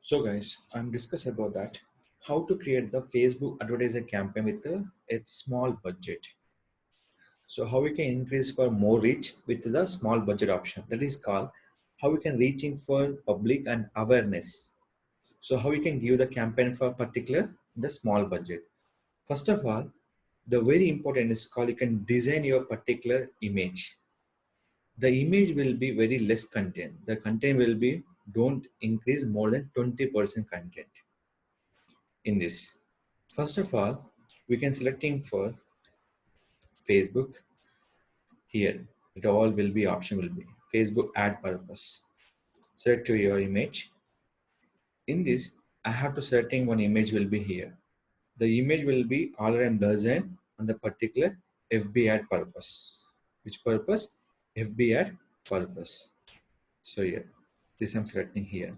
So guys, I'm discussing about that how to create the Facebook advertiser campaign with a small budget. So how we can increase for more reach with the small budget option, that is called how we can reaching for public and awareness. So how we can give the campaign for particular the small budget. First of all, the very important is called you can design your particular image. The image will be very less content. The content will be don't increase more than 20% content in this. First of all, we can selecting for Facebook here. It all will be option will be Facebook ad purpose. Select to your image. In this, I have to selecting one image will be here. The image will be already designed on the particular FB ad purpose. Which purpose? FB ad purpose. So here, this I'm selecting here.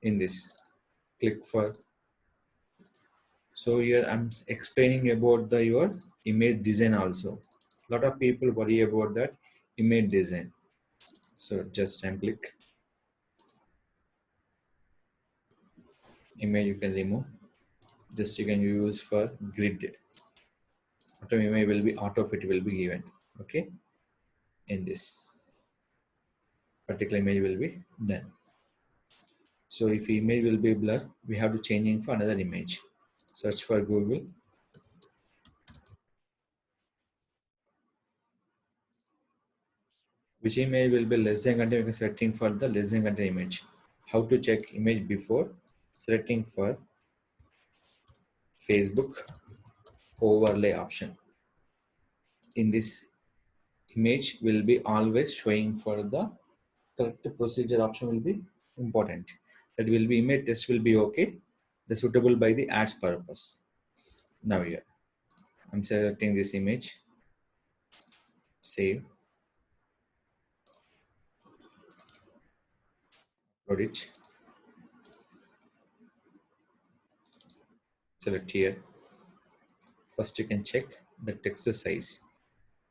In this, click for. So here I'm explaining about the your image design also. A lot of people worry about that image design. So just time click image you can remove. Just you can use for grid. Auto image will be auto fit will be given. Okay, in this particular image will be done. So if image will be blur, we have to changing for another image. Search for Google. Which image will be less than content? We can selecting for the less than content image. How to check image before selecting for Facebook overlay option. In this image will be always showing for the correct procedure option will be important. That will be image test will be okay. The suitable by the ads purpose. Now here I'm selecting this image. Save. Upload it. Select here. First you can check the text size.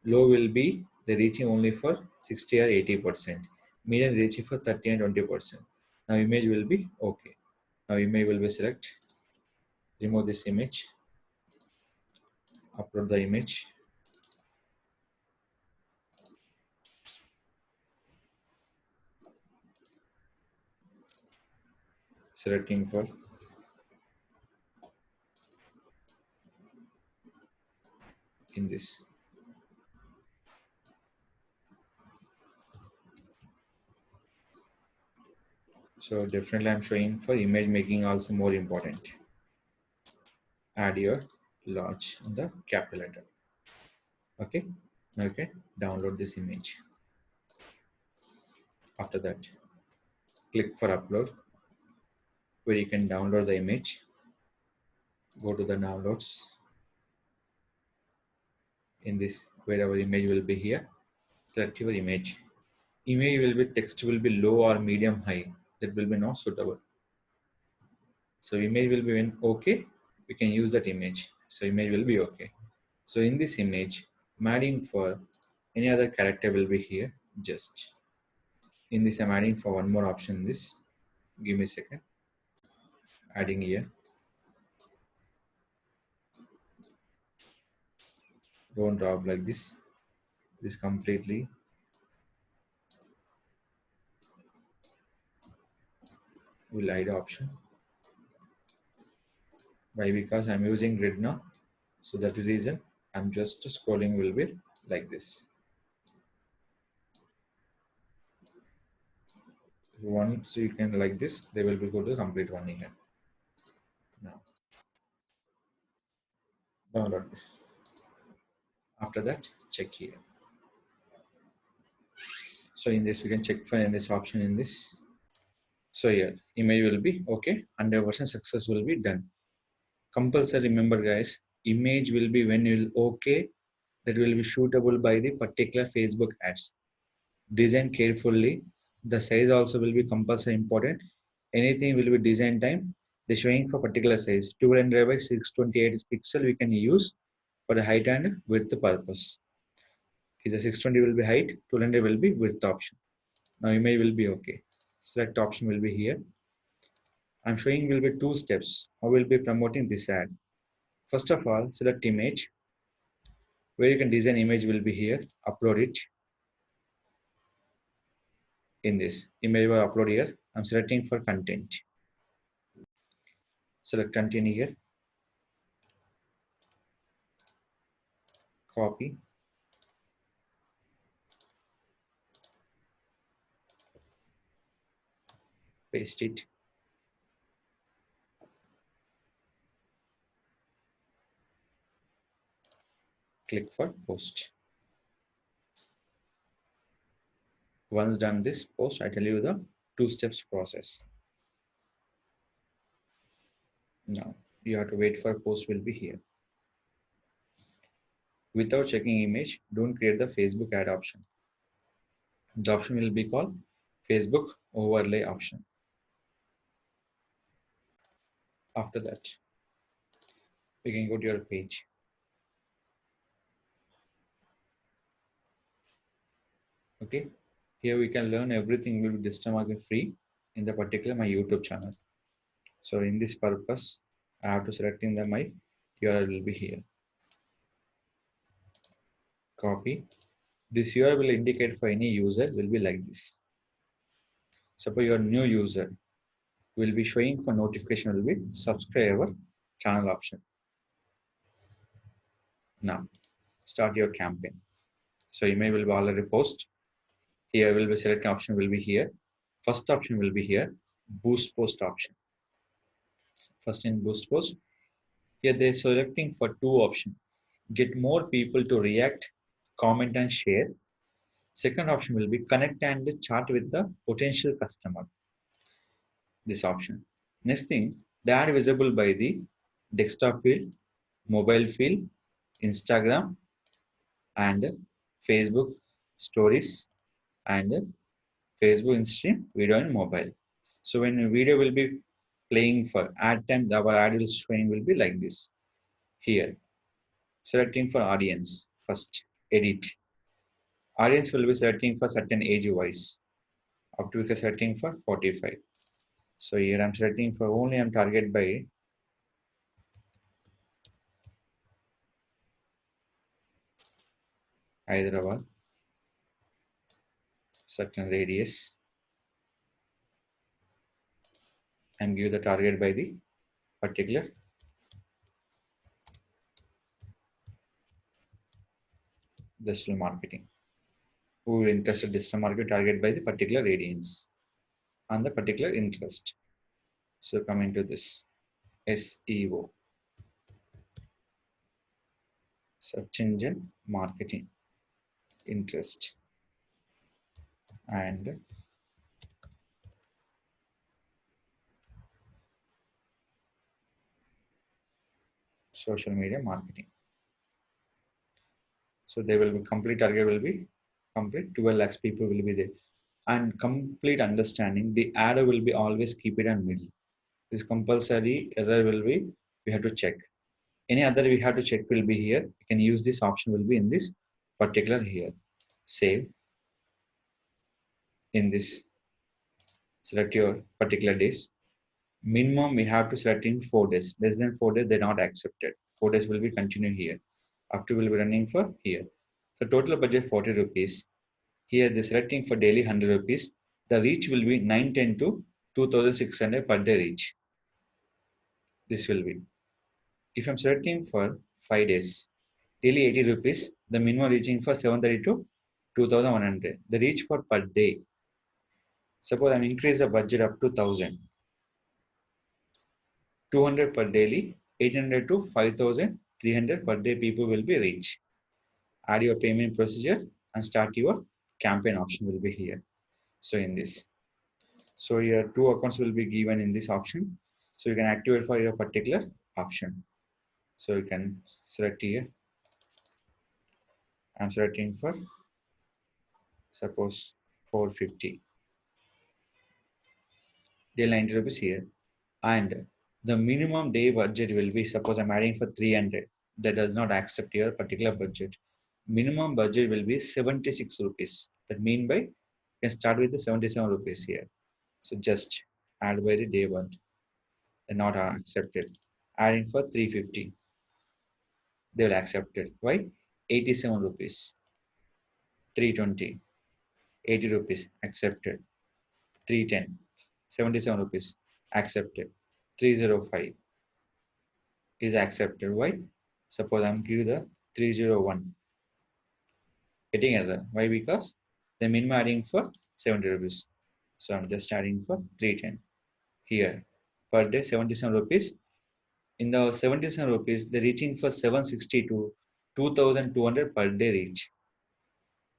Low will be the reaching only for 60 or 80%. Median reaching for 30 and 20%. Now image will be okay. Now image will be select. Remove this image. Upload the image. Selecting for in this. So definitely I'm showing for image making also more important. Add your large on the capital letter. Okay. Now you can download this image. After that, click for upload where you can download the image. Go to the downloads. In this, where our image will be here, select your image. Image will be text will be low or medium high. That will be not suitable. So image will be when okay, we can use that image. So image will be okay. So in this image, I'm adding for any other character will be here. Just in this, I'm adding for one more option. This, give me a second. Adding here. Don't drop like this. This completely will hide option. Why? Because I'm using grid now. So that is the reason I'm just scrolling will be like this. Once you can like this, they will be go to complete one here. Now download this. After that, check here. So in this, we can check for in this option in this. So here, image will be okay. 100% success will be done. Compulsory remember guys, image will be when you will okay, that will be shootable by the particular Facebook ads. Design carefully. The size also will be compulsory important. Anything will be design time. The showing for particular size 200 by 628 pixel we can use for the height and width purpose. Is a 620 will be height, 200 will be width option. Now image will be okay. Select option will be here. I'm showing will be two steps how we'll be promoting this ad. First of all, select image. Where you can design image will be here. Upload it in this image will upload here. I'm selecting for content. Select content here. Copy. Paste it. Click for post. Once done this post, I tell you the two steps process. Now you have to wait for post will be here. Without checking image, don't create the Facebook ad option. The option will be called Facebook overlay option. After that, we can go to your page. Okay, here we can learn everything will be digital market free in the particular my YouTube channel. So in this purpose, I have to select in the my URL will be here. Copy. This URL will indicate for any user will be like this. Suppose your new user will be showing for notification will be subscribe our channel option. Now start your campaign. So email will be already post. Here will be select option will be here. First option will be here. Boost post option. First in boost post. Here they're selecting for two options. Get more people to react, comment and share. Second option will be connect and chat with the potential customer. This option. Next thing, the ad visible by the desktop field, mobile field, Instagram and Facebook stories and Facebook Instagram video and mobile. So when a video will be playing for ad time, our ad will showing will be like this. Here, selecting for audience first, edit. Audience will be selecting for certain age wise. Up to selecting for 45. So here I'm selecting for only I'm target by Hyderabad, certain radius, and give the target by the particular digital marketing. Who will interested digital market target by the particular radiance and the particular interest. So coming to this SEO, search engine marketing interest and social media marketing. So they will be complete target will be complete 12 lakhs people will be there and complete understanding the ad will be always keep it in middle. This compulsory error will be we have to check. Any other we have to check will be here. You can use this option will be in this particular here. Save in this select your particular days. Minimum we have to select in 4 days. Less than 4 days they're not accepted. 4 days will be continue here. Up to will be running for here. So total budget 40 rupees. Here the selecting for daily 100 rupees. The reach will be 910 to 2600 per day reach. This will be. If I'm selecting for 5 days, daily 80 rupees, the minimum reaching for 730 to 2100. The reach for per day. Suppose I increase the budget up to 1000. 200 per daily, 800 to 5300 per day people will be reach. Add your payment procedure and start your campaign option will be here. So in this. So your two accounts will be given in this option. So you can activate for your particular option. So you can select here. I'm selecting for suppose 450. Day 90 rupees here. And the minimum day budget will be suppose I'm adding for 300. That does not accept your particular budget. Minimum budget will be 76 rupees. That mean by you can start with the 77 rupees here. So just add by the day one. They're not accepted. Adding for 350, they will accept it. Why? 87 rupees, 320, 80 rupees, accepted. 310, 77 rupees, accepted. 305 is accepted. Why? Suppose I'm giving the 301, getting error. Why? Because the minimum adding for 70 rupees. So I'm just adding for 310 here. Per day 77 rupees. In the 77 rupees, they're reaching for 760 to 2200 per day reach.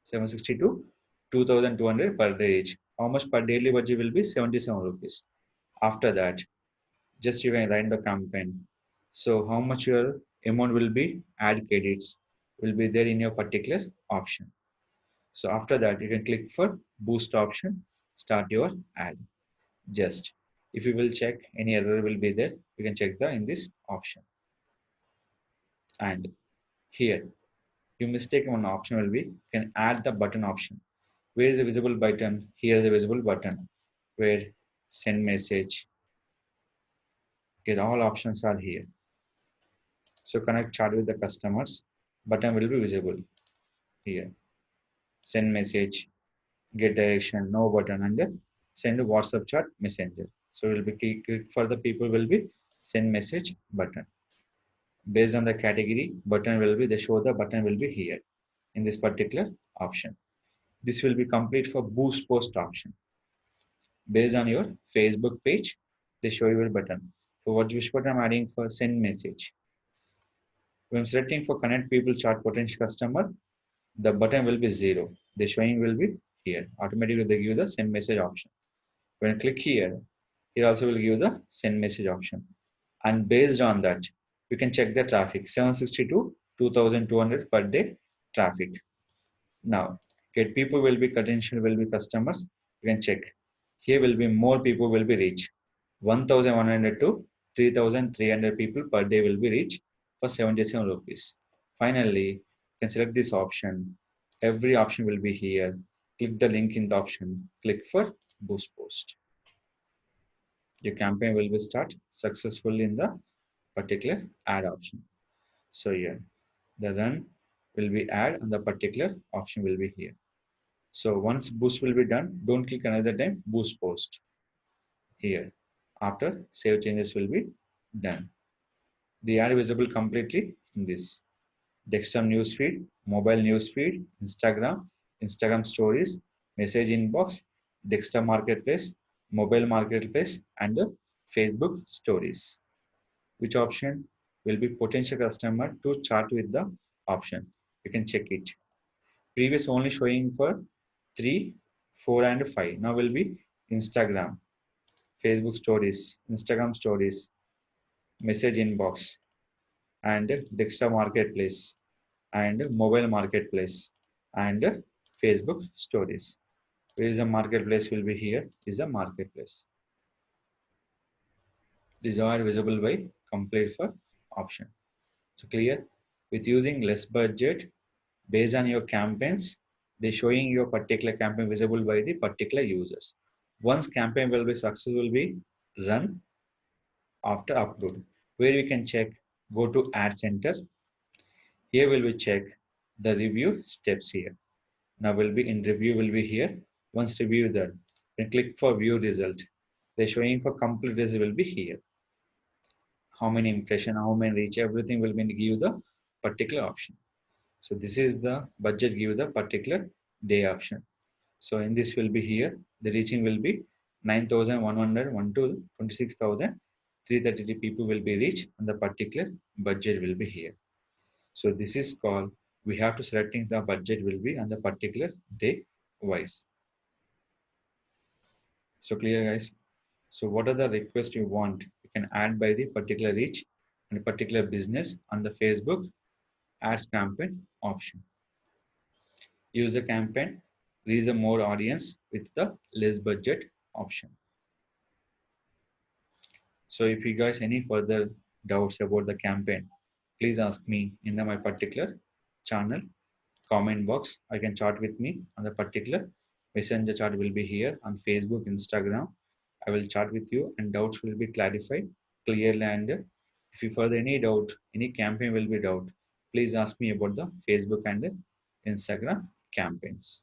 760 to 2200 per day reach. How much per daily budget will be? 77 rupees. After that, just you can run the campaign. So how much your amount will be, add credits will be there in your particular option. So after that, you can click for boost option, start your ad. Just if you will check any error will be there, you can check the in this option. And here you mistake one option will be, you can add the button option. Where is the visible button? Here is the visible button where send message. Here all options are here. So connect chat with the customers. Button will be visible here. Send message, get direction, no button, and send WhatsApp chat messenger. So will be click for the people will be send message button. Based on the category, button will be, they show the button will be here in this particular option. This will be complete for boost post option. Based on your Facebook page, they show you a button. So what which button I'm adding for send message. When I'm selecting for connect people chat potential customer, the button will be 0. The showing will be here. Automatically they give the send message option. When I click here, here also will give the send message option. And based on that, you can check the traffic 760 to 2200 per day traffic. Now, get people will be potential will be customers. You can check. Here will be more people will be reach. 1100 to 3300 people per day will be reach for 77 rupees. Finally, you can select this option. Every option will be here. Click the link in the option. Click for boost post. Your campaign will be start successfully in the particular ad option. So here, the run will be ad and the particular option will be here. So once boost will be done, don't click another time, boost post here. After save changes will be done. The ad visible completely in this desktop newsfeed, mobile newsfeed, Instagram, Instagram stories, message inbox, desktop marketplace, mobile marketplace, and Facebook stories. Which option will be potential customer to chat with the option? You can check it. Previous only showing for 3, 4, and 5. Now will be Instagram, Facebook stories, Instagram stories, message inbox, and desktop marketplace, and mobile marketplace, and Facebook stories. Where is the marketplace will be here is a marketplace. These are visible by complete for option. So clear? With using less budget based on your campaigns, they showing your particular campaign visible by the particular users. Once campaign will be successful, be run after upload. Where you can check, go to Ad Center. Here will be check the review steps here. Now will be in review will be here. Once review done, then click for view result. The showing for complete result will be here. How many impression, how many reach, everything will be give the particular option. So this is the budget give the particular day option. So in this will be here, the reaching will be 9,101 to 26,333 people will be reached and the particular budget will be here. So this is called, we have to selecting the budget will be on the particular day wise. So clear guys. So what are the requests you want? You can add by the particular reach and particular business on the Facebook ads campaign option. Use the campaign, reach the more audience with the less budget option. So if you guys any further doubts about the campaign, please ask me in my particular channel comment box. I can chat with me on the particular messenger chat will be here on Facebook, Instagram. I will chat with you and doubts will be clarified. clearly. And if you further any doubt, any campaign will be doubt, please ask me about the Facebook and Instagram campaigns.